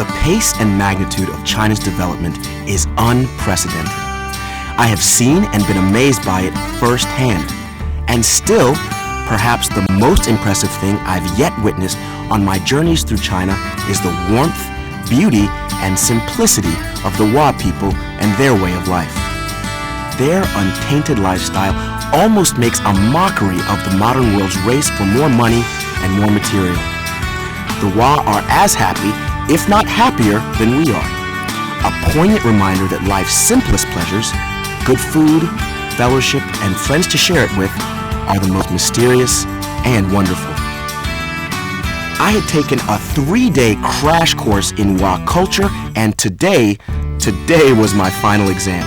The pace and magnitude of China's development is unprecedented. I have seen and been amazed by it firsthand. And still, perhaps the most impressive thing I've yet witnessed on my journeys through China is the warmth, beauty, and simplicity of the Wa people and their way of life. Their untainted lifestyle almost makes a mockery of the modern world's race for more money and more material. The Wa are as happy, if not happier, than we are. A poignant reminder that life's simplest pleasures, good food, fellowship, and friends to share it with, are the most mysterious and wonderful. I had taken a 3-day crash course in Wa culture, and today was my final exam.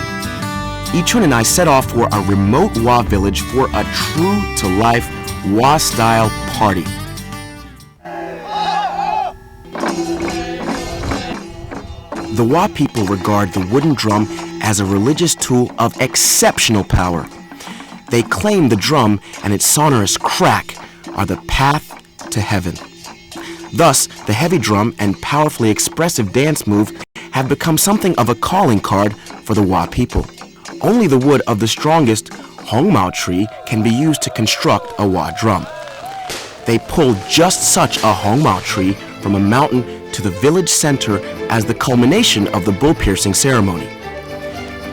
Yichun and I set off for a remote Wa village for a true-to-life Wa-style party. The Wa people regard the wooden drum as a religious tool of exceptional power. They claim the drum and its sonorous crack are the path to heaven. Thus, the heavy drum and powerfully expressive dance move have become something of a calling card for the Wa people. Only the wood of the strongest Hongmao tree can be used to construct a Wa drum. They pull just such a Hongmao tree from a mountain to the village center as the culmination of the bull-piercing ceremony.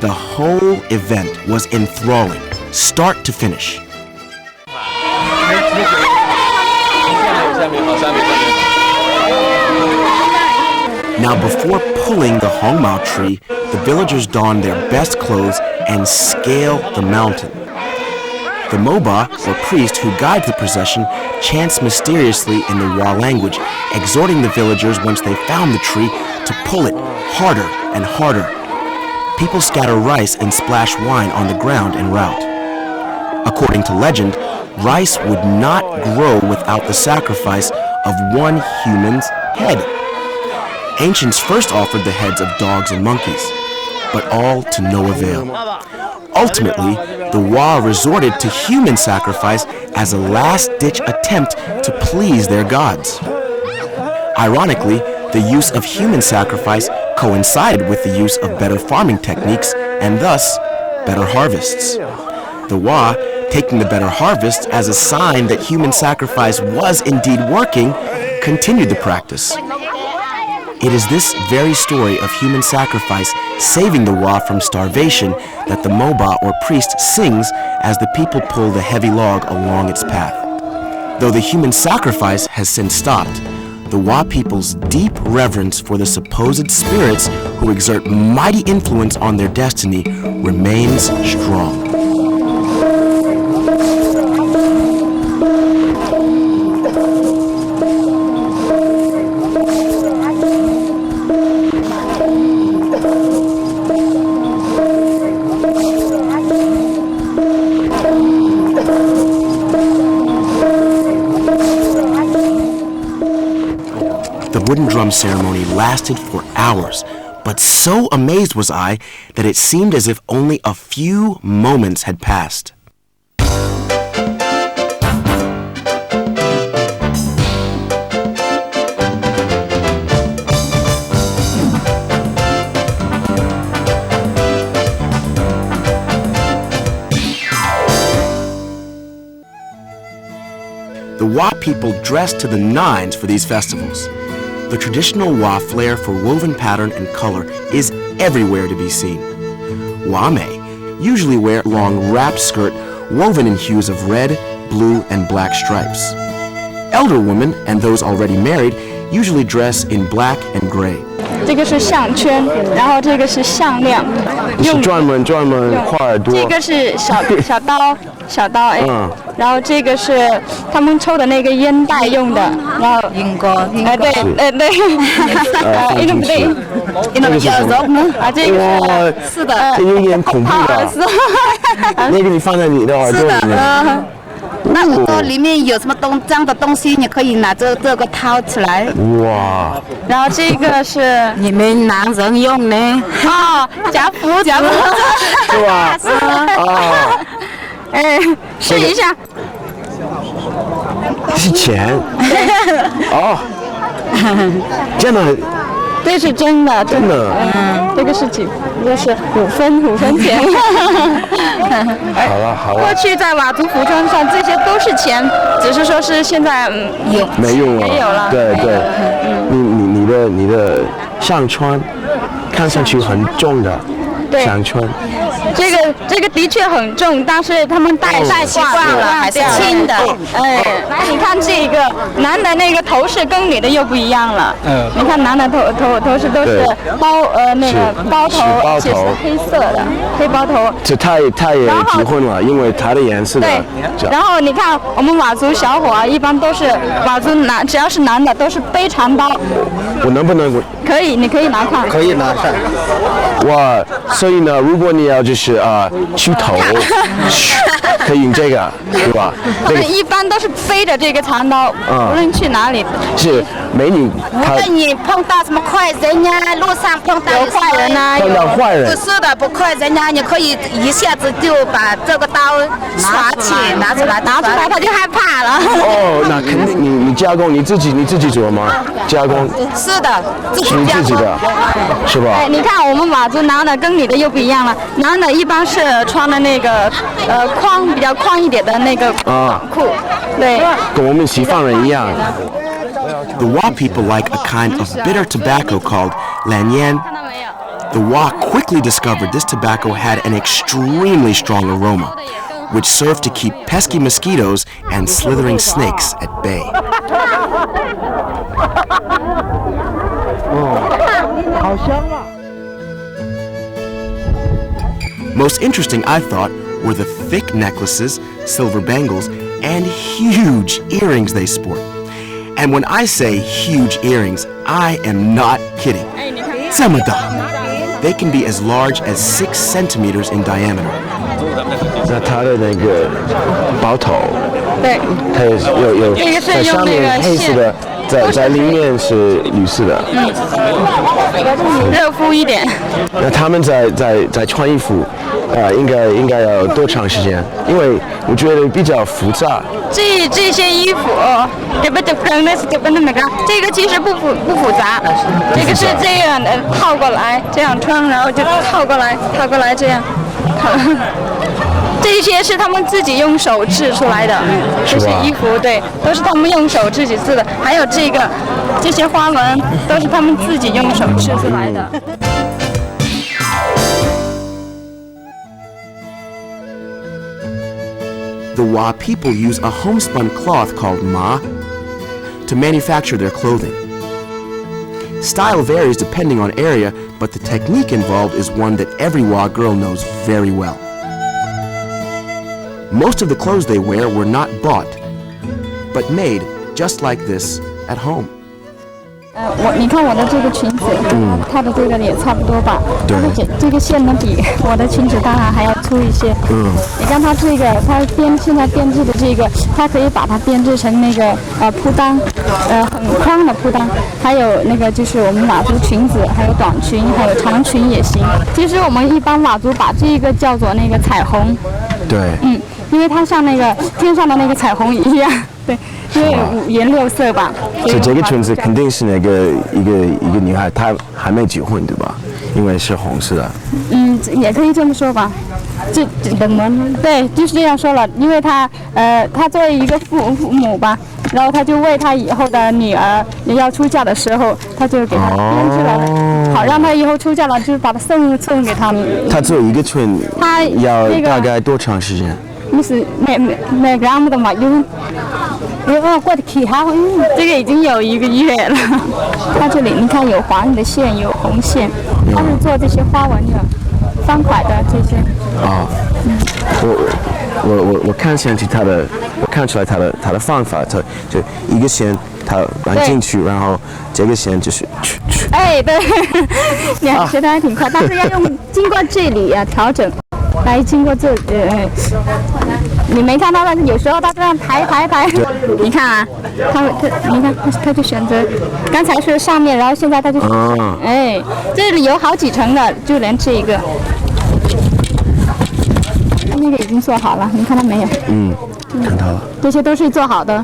The whole event was enthralling, start to finish. Now, before pulling the Hongmao tree, the villagers don their best clothes and scale the mountain. The Moba, or priest who guides the procession, chants mysteriously in the Wa language, exhorting the villagers once they found the tree to pull it harder and harder. People scatter rice and splash wine on the ground en route. According to legend, rice would not grow without the sacrifice of one human's head. Ancients first offered the heads of dogs and monkeys, but all to no avail. Ultimately, the Wa resorted to human sacrifice as a last-ditch attempt to please their gods. Ironically, the use of human sacrifice coincided with the use of better farming techniques and thus better harvests. The Wa, taking the better harvests as a sign that human sacrifice was indeed working, continued the practice. It is this very story of human sacrifice saving the Wa from starvation that the Moba or priest sings as the people pull the heavy log along its path. Though the human sacrifice has since stopped, the Wa people's deep reverence for the supposed spirits who exert mighty influence on their destiny remains strong. The wooden drum ceremony lasted for hours, but so amazed was I that it seemed as if only a few moments had passed. The Wa people dress to the nines for these festivals. The traditional Wa flair for woven pattern and color is everywhere to be seen. Wame usually wear a long wrap skirt woven in hues of red, blue, and black stripes. Elder women and those already married usually dress in black and gray. 这个是项圈，然后这个是项链，是专门画耳朵。这个是小刀哎，然后这个是他们抽的那个烟袋用的，然后英国哎对，一个不对，那个叫什么？啊这个是的，这有点恐怖的。那个你放在你的耳朵里面。那耳朵里面有什么脏的东西，你可以拿这个掏起来。哇！然后这个是你们男人用的啊，夹福子，是吧？啊！哎，试一下。是钱。哦，这样的这是真的，真的。这个是这是5分钱。好了好了。过去在佤族服装上这些都是钱，只是说是现在没用了。没有了。对对。你的上穿，看上去很重的。对。上穿。这个的确很重，但是他们戴习惯了，还是轻的。哎，来你看这个男的那个头饰跟女的又不一样了。你看男的头饰都是那个包头，而且是黑色的黑包头。这他也结婚了，因为他的颜色的。对。然后你看我们佤族小伙一般都是佤族只要是男的都是背长刀。我能不能？可以，你可以拿看。可以拿上。所以呢，如果你要就是去头，可以用这个，对吧？他们一般都是背着这个长刀，无论去哪里。是美女，如果你碰到什么坏人呀，路上碰到有坏人呐，碰到坏人，不是的，不坏人呀，你可以一下子就把这个刀拿出来，他就害怕了。那肯定你加工你自己做吗？加工是的，你自己的，是吧？哎，你看我们佤族男的跟女的又不一样了，男的一般是穿的那个比较宽一点的那个裤，对，跟我们西方人一样。The Wa people like a kind of bitter tobacco called lanyan. The Wa quickly discovered this tobacco had an extremely strong aroma, which served to keep pesky mosquitoes and slithering snakes at bay. Most interesting, I thought, were the thick necklaces, silver bangles, and huge earrings they sport. And when I say huge earrings, I am not kidding. 这么大. They can be as large as 6 centimeters in diameter. 那它的那个包头，对，它有在上面黑色的，在里面是绿色的。热敷一点。那他们在穿衣服，应该要多长时间？因为我觉得比较复杂。这些衣服，这个其实不复杂，这个是这样的套过来，这样穿，然后就套过来这样。这些是他们自己用手制出来的，这些衣服对，都是他们用手自己制的。还有这些花纹都是他们自己用手制出来的。The Wa people use a homespun cloth called ma to manufacture their clothing. Style varies depending on area, but the technique involved is one that every Wa girl knows very well. Most of the clothes they wear were not bought, but made just like this at home. 你看我的这个裙子，它的这个也差不多吧。对。这个线呢比我的裙子当然还要粗一些。你看它这个，现在编制的这个，它可以把它编制成那个铺裆，很宽的铺裆，还有那个就是我们佤族裙子，还有短裙，还有长裙也行。其实我们一般佤族把这个叫做那个彩虹。对。因为它像那个天上的那个彩虹一样，对，因为5颜6色吧。所以这个裙子肯定是那个一个女孩，她还没结婚对吧？因为是红色的。也可以这么说吧。对，就是这样说了，因为他作为一个父母吧，然后他就为他以后的女儿要出嫁的时候，他就给他编制了，好让他以后出嫁了，就是把他送给他们。他做一个裙，他要大概多长时间？就是每个样的嘛，过得可好，这个已经有1个月了。它这里你看有黄的线，有红线，它是做这些花纹的。方块的这些。我看上去我看出来它的方法，它就一个线它弯进去，然后这个线就是去。哎，对，你还学得还挺快，但是要经过这里调整，来经过这你没看到的，有时候他这样抬，你看啊，你看他就选择，刚才是上面，然后现在他就，哎，这里有好几层的，就连这一个。那个已经做好了，你看到没有？看到了。这些都是做好的。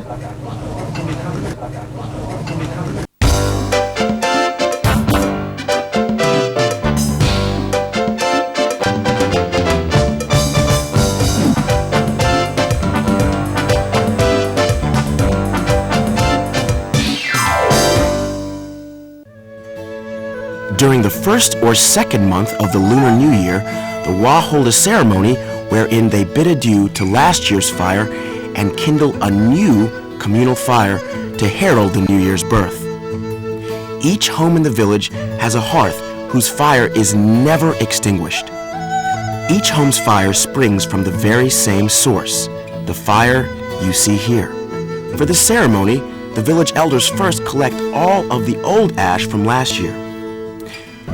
During the first or second month of the Lunar New Year, the Wa hold a ceremony wherein they bid adieu to last year's fire and kindle a new communal fire to herald the New Year's birth. Each home in the village has a hearth whose fire is never extinguished. Each home's fire springs from the very same source, the fire you see here. For the ceremony, the village elders first collect all of the old ash from last year.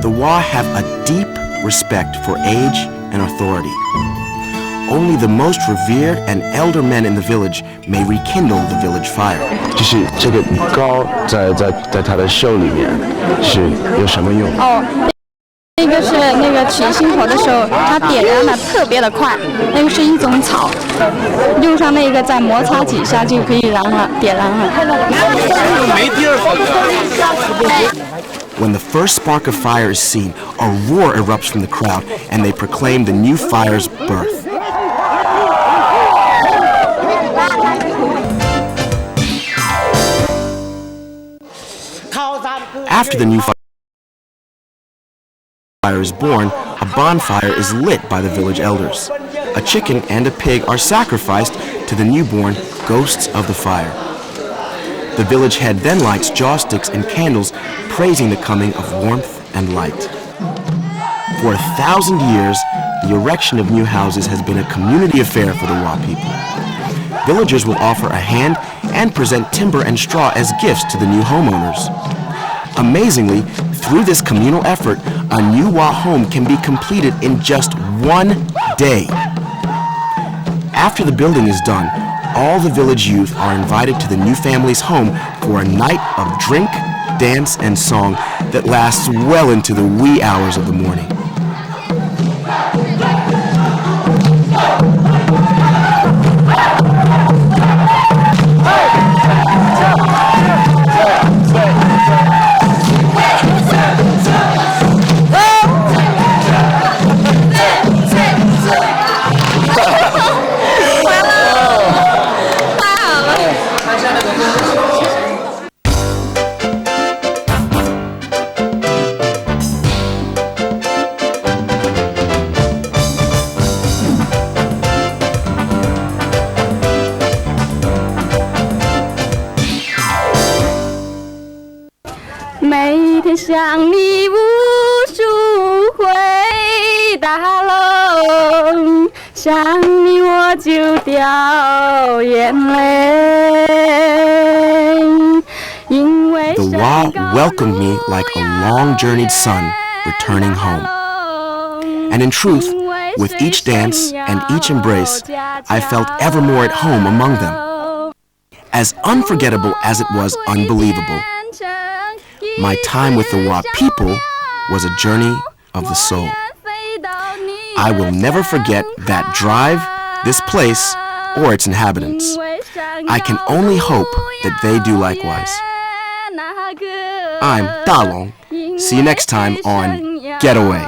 The Wa have a deep respect for age and authority. Only the most revered and elder men in the village may rekindle the village fire. 就是这个膏在他的袖里面是有什么用？那个是那个取心头的时候，它点燃的特别的快。那个是一种草，用上那个再摩擦几下就可以点燃了。When the first spark of fire is seen, a roar erupts from the crowd, and they proclaim the new fire's birth. After the new fire is born, a bonfire is lit by the village elders. A chicken and a pig are sacrificed to the newborn ghosts of the fire. The village head then lights joss sticks and candles, praising the coming of warmth and light. For 1,000 years, the erection of new houses has been a community affair for the Wa people. Villagers will offer a hand and present timber and straw as gifts to the new homeowners. Amazingly, through this communal effort, a new Wa home can be completed in just 1 day. After the building is done, all the village youth are invited to the new family's home for a night of drink, dance, and song that lasts well into the wee hours of the morning.每天想你无数回大楼，想你我就掉眼泪。The Wa welcomed me like a long-journeyed son returning home. And in truth, with each dance and each embrace, I felt ever more at home among them. As unforgettable as it was unbelievable, my time with the Wa people was a journey of the soul. I will never forget that drive, this place, or its inhabitants. I can only hope that they do likewise. I'm Ballen. See you next time on Getaway.